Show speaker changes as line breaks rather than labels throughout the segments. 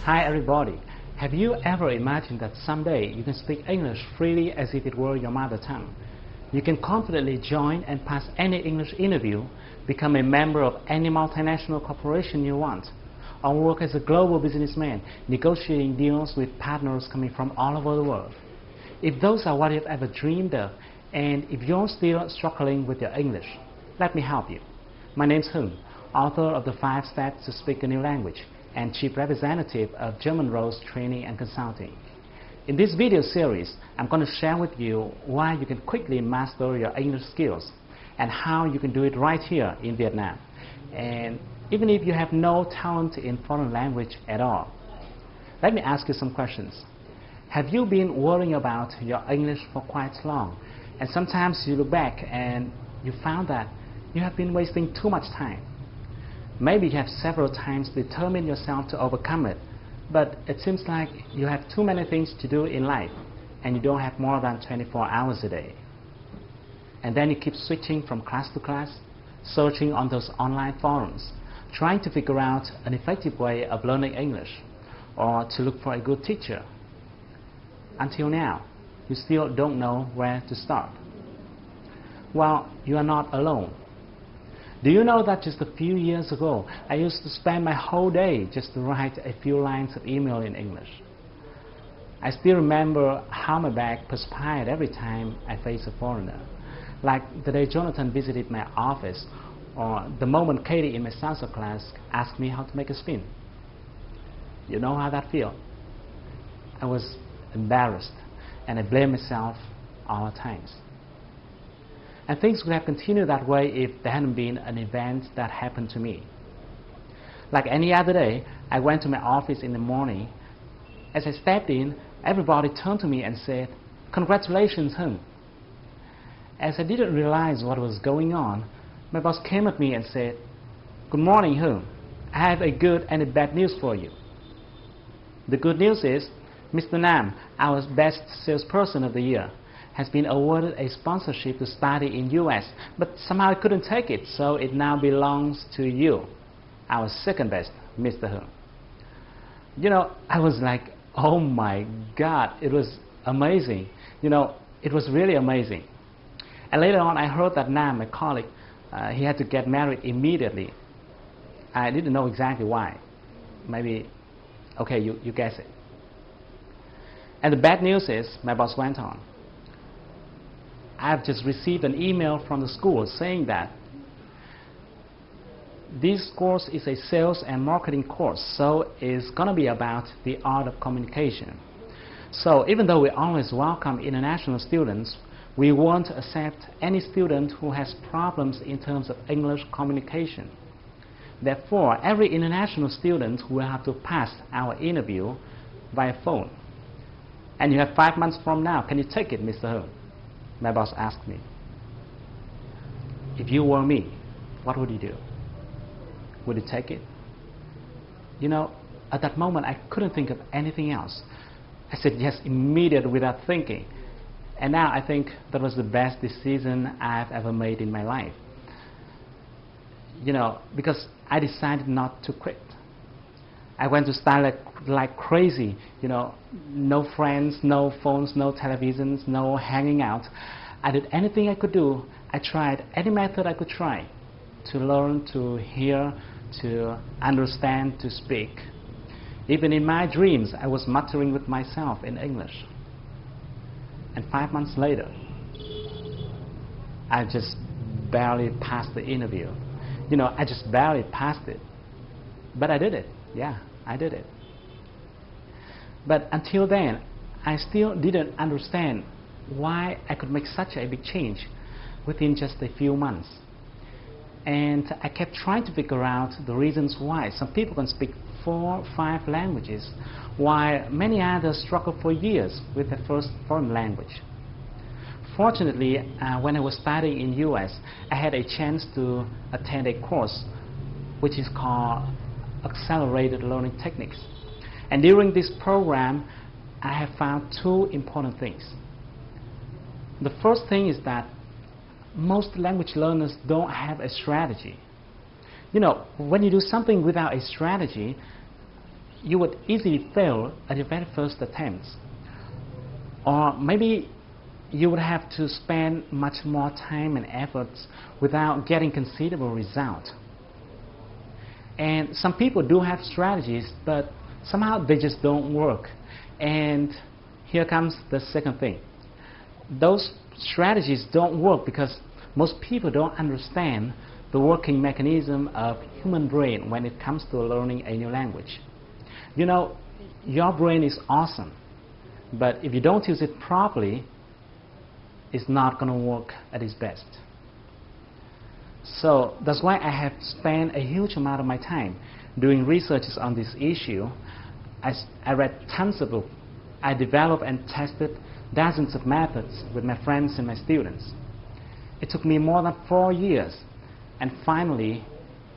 Hi everybody. Have you ever imagined that someday you can speak English freely as if it were your mother tongue? You can confidently join and pass any English interview, become a member of any multinational corporation you want, or work as a global businessman, negotiating deals with partners coming from all over the world. If those are what you've ever dreamed of, and if you're still struggling with your English, let me help you. My name's Hưng, author of the 5 Steps to Speak a New Language, and Chief Representative of German Rose Training and Consulting. In this video series, I'm going to share with you why you can quickly master your English skills and how you can do it right here in Vietnam, and even if you have no talent in foreign language at all. Let me ask you some questions. Have you been worrying about your English for quite long, and sometimes you look back and you found that you have been wasting too much time? Maybe you have several times determined yourself to overcome it, but it seems like you have too many things to do in life and you don't have more than 24 hours a day. And then you keep switching from class to class, searching on those online forums, trying to figure out an effective way of learning English or to look for a good teacher. Until now, you still don't know where to start. Well, you are not alone. Do you know that just a few years ago, I used to spend my whole day just to write a few lines of email in English? I still remember how my back perspired every time I faced a foreigner. Like the day Jonathan visited my office, or the moment Katie in my salsa class asked me how to make a spin. You know how that feels? I was embarrassed, and I blamed myself all the times. And things would have continued that way if there hadn't been an event that happened to me. Like any other day, I went to my office in the morning. As I stepped in, everybody turned to me and said, "Congratulations, Hưng." As I didn't realize what was going on, my boss came at me and said, "Good morning, Hưng. I have a good and a bad news for you. The good news is, Mr. Nam, our best salesperson of the year, has been awarded a sponsorship to study in US, but somehow I couldn't take it, so it now belongs to you, our second best, Mr. Hưng." You know, I was like, oh my God, it was amazing. You know, it was really amazing. And later on, I heard that Nam, my colleague, he had to get married immediately. I didn't know exactly why. Maybe, okay, you guess it. And the bad news is, my boss went on, I've just received an email from the school saying that this course is a sales and marketing course, so it's going to be about the art of communication. So even though we always welcome international students, we won't accept any student who has problems in terms of English communication. Therefore, every international student will have to pass our interview via phone. And you have 5 months from now. Can you take it, Mr. Hưng? My boss asked me. If you were me, what would you do? Would you take it? You know, at that moment, I couldn't think of anything else. I said yes immediately without thinking. And now I think that was the best decision I've ever made in my life. You know, because I decided not to quit. I went to study like crazy, you know, no friends, no phones, no televisions, no hanging out. I did anything I could do. I tried any method I could try to learn, to hear, to understand, to speak. Even in my dreams, I was muttering with myself in English. And 5 months later, I just barely passed the interview. You know, I just barely passed it. But I did it. Yeah, I did it. But until then, I still didn't understand why I could make such a big change within just a few months. And I kept trying to figure out the reasons why. Some people can speak 4 or 5 languages, while many others struggle for years with their first foreign language. Fortunately, when I was studying in US, I had a chance to attend a course which is called Accelerated Learning Techniques. And during this program, I have found 2 important things. The first thing is that most language learners don't have a strategy. You know, when you do something without a strategy, you would easily fail at your very first attempts. Or maybe you would have to spend much more time and efforts without getting considerable result. And some people do have strategies, but somehow they just don't work. And here comes the second thing. Those strategies don't work because most people don't understand the working mechanism of human brain when it comes to learning a new language. You know, your brain is awesome, but if you don't use it properly, it's not going to work at its best. So that's why I have spent a huge amount of my time doing researches on this issue. I read tons of books. I developed and tested dozens of methods with my friends and my students. It took me more than 4 years, and finally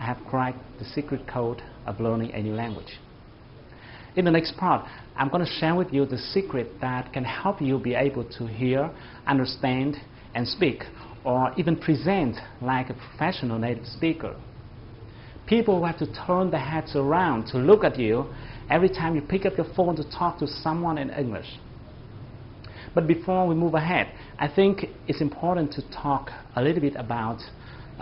I have cracked the secret code of learning a new language. In the next part, I'm going to share with you the secret that can help you be able to hear, understand, and speak, or even present like a professional native speaker. People will have to turn their heads around to look at you every time you pick up your phone to talk to someone in English. But before we move ahead, I think it's important to talk a little bit about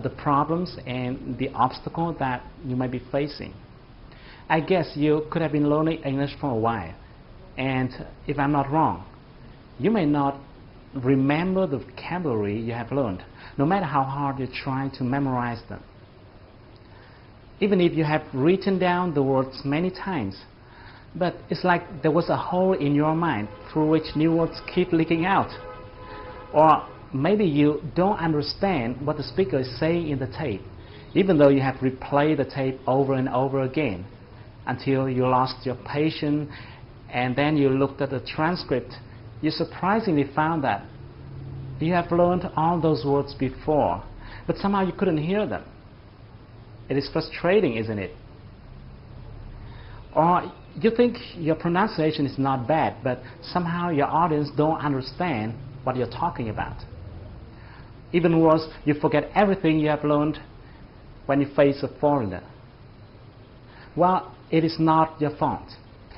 the problems and the obstacles that you might be facing. I guess you could have been learning English for a while, and if I'm not wrong, you may not remember the vocabulary you have learned, no matter how hard you try to memorize them. Even if you have written down the words many times, but it's like there was a hole in your mind through which new words keep leaking out. Or maybe you don't understand what the speaker is saying in the tape, even though you have replayed the tape over and over again, until you lost your patience, and then you looked at the transcript. You surprisingly found that you have learned all those words before, but somehow you couldn't hear them. It is frustrating, isn't it? Or you think your pronunciation is not bad, but somehow your audience don't understand what you're talking about. Even worse, you forget everything you have learned when you face a foreigner. Well, it is not your fault.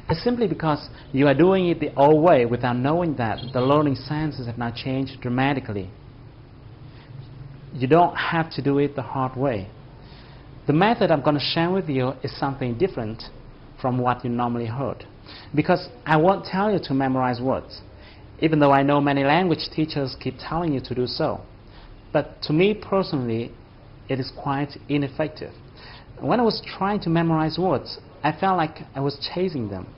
It's simply because you are doing it the old way without knowing that the learning sciences have now changed dramatically. You don't have to do it the hard way. The method I'm going to share with you is something different from what you normally heard, because I won't tell you to memorize words, even though I know many language teachers keep telling you to do so. But to me personally, it is quite ineffective. When I was trying to memorize words, I felt like I was chasing them.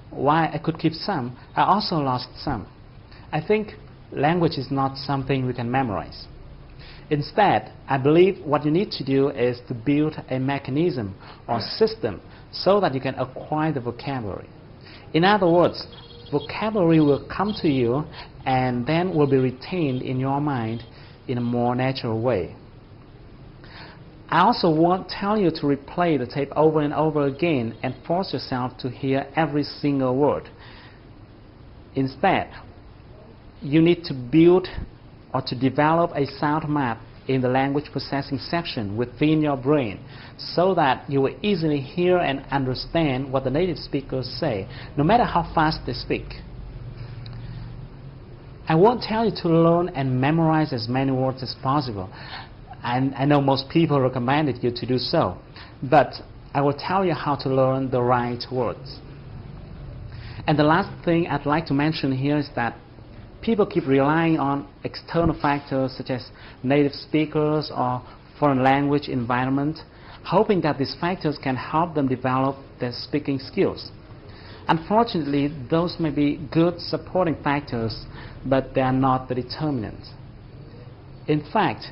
While I could keep some, I also lost some. I think language is not something we can memorize. Instead, I believe what you need to do is to build a mechanism or system so that you can acquire the vocabulary. In other words, vocabulary will come to you and then will be retained in your mind in a more natural way. I also won't tell you to replay the tape over and over again and force yourself to hear every single word. Instead, you need to build or to develop a sound map in the language processing section within your brain so that you will easily hear and understand what the native speakers say, no matter how fast they speak. I won't tell you to learn and memorize as many words as possible. I know most people recommended you to do so, but I will tell you how to learn the right words. And the last thing I'd like to mention here is that people keep relying on external factors such as native speakers or foreign language environment, hoping that these factors can help them develop their speaking skills. Unfortunately, those may be good supporting factors, but they are not the determinant. In fact,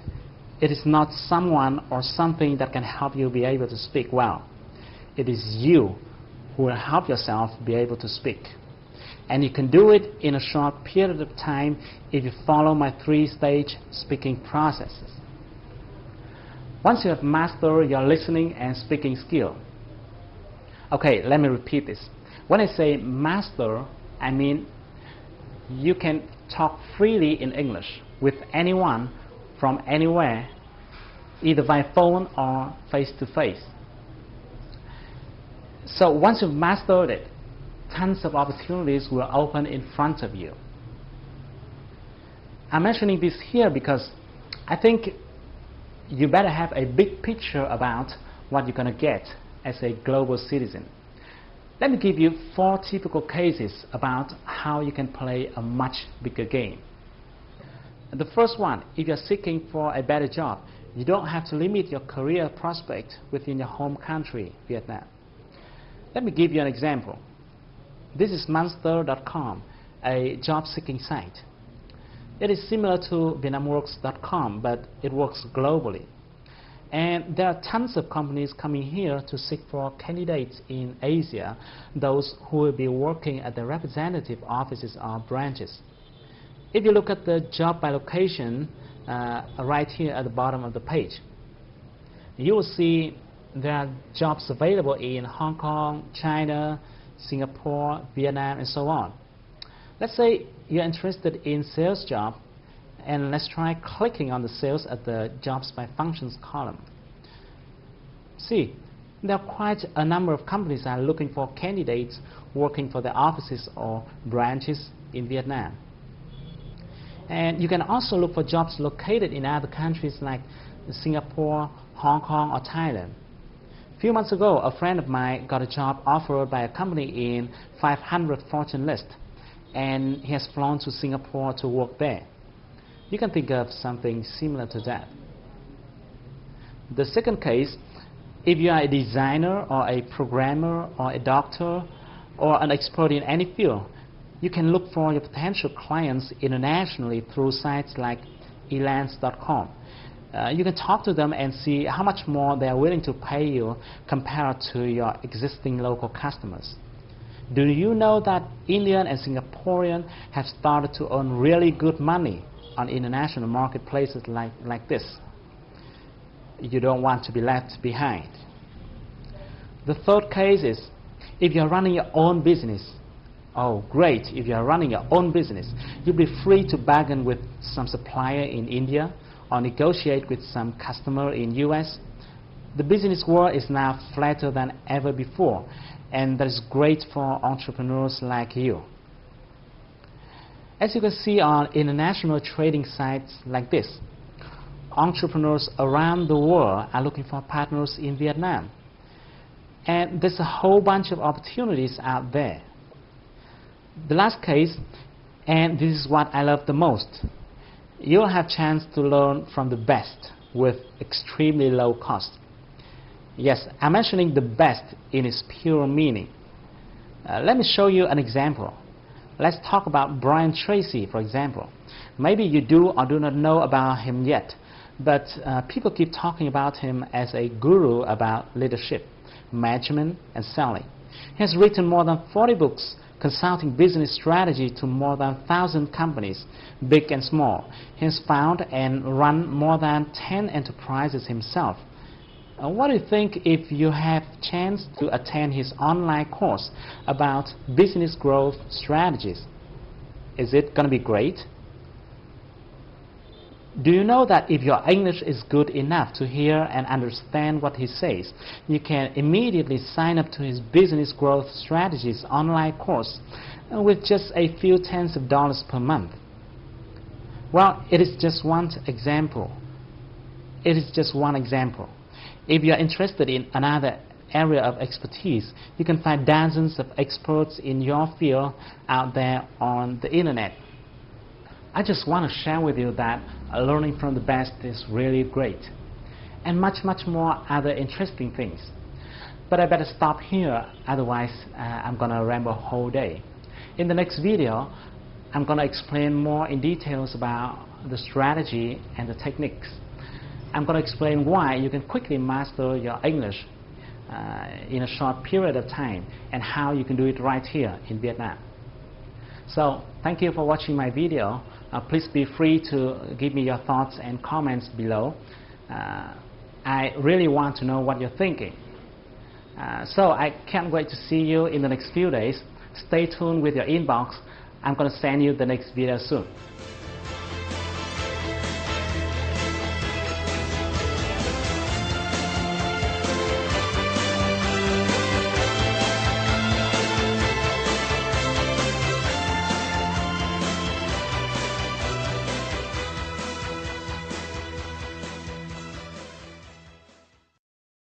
it is not someone or something that can help you be able to speak well. It is you who will help yourself be able to speak. And you can do it in a short period of time if you follow my 3-stage speaking processes. Once you have mastered your listening and speaking skill. Okay, let me repeat this. When I say master, I mean you can talk freely in English with anyone from anywhere, either by phone or face-to-face. So once you've mastered it, tons of opportunities will open in front of you. I'm mentioning this here because I think you better have a big picture about what you're going to get as a global citizen. Let me give you 4 typical cases about how you can play a much bigger game. The first one, if you're seeking for a better job, you don't have to limit your career prospect within your home country, Vietnam. Let me give you an example. This is monster.com, a job-seeking site. It is similar to vietnamworks.com, but it works globally. And there are tons of companies coming here to seek for candidates in Asia, those who will be working at the representative offices or branches. If you look at the job by location right here at the bottom of the page, you will see there are jobs available in Hong Kong, China, Singapore, Vietnam, and so on. Let's say you're interested in sales job, and let's try clicking on the sales at the jobs by functions column. See, there are quite a number of companies that are looking for candidates working for their offices or branches in Vietnam. And you can also look for jobs located in other countries like Singapore, Hong Kong, or Thailand. A few months ago, a friend of mine got a job offered by a company in 500 Fortune list, and he has flown to Singapore to work there. You can think of something similar to that. The second case, if you are a designer or a programmer or a doctor or an expert in any field, you can look for your potential clients internationally through sites like elance.com. You can talk to them and see how much more they are willing to pay you compared to your existing local customers. Do you know that Indian and Singaporean have started to earn really good money on international marketplaces like this? You don't want to be left behind. The third case is if you're running your own business. Oh, great. If you're running your own business, you'll be free to bargain with some supplier in India or negotiate with some customer in US. The business world is now flatter than ever before, and that is great for entrepreneurs like you. As you can see on international trading sites like this, entrepreneurs around the world are looking for partners in Vietnam. And there's a whole bunch of opportunities out there. The last case, and this is what I love the most, you'll have a chance to learn from the best with extremely low cost. Yes, I'm mentioning the best in its pure meaning. Let me show you an example. Let's talk about Brian Tracy, for example. Maybe you do or do not know about him yet, but people keep talking about him as a guru about leadership, management, and selling. He has written more than 40 books consulting business strategy to more than 1,000 companies, big and small. He has founded and run more than 10 enterprises himself. What do you think if you have a chance to attend his online course about business growth strategies? Is it going to be great? Do you know that if your English is good enough to hear and understand what he says, you can immediately sign up to his business growth strategies online course with just a few tens of dollars per month? Well, it is just one example. It is just one example. If you are interested in another area of expertise, you can find dozens of experts in your field out there on the internet. I just want to share with you that learning from the best is really great, and much more other interesting things. But I better stop here, otherwise I'm going to ramble a whole day. In the next video, I'm going to explain more in details about the strategy and the techniques. I'm going to explain why you can quickly master your English in a short period of time, and how you can do it right here in Vietnam. So, thank you for watching my video. Please be free to give me your thoughts and comments below. I really want to know what you're thinking. So I can't wait to see you in the next few days. Stay tuned with your inbox. I'm going to send you the next video soon.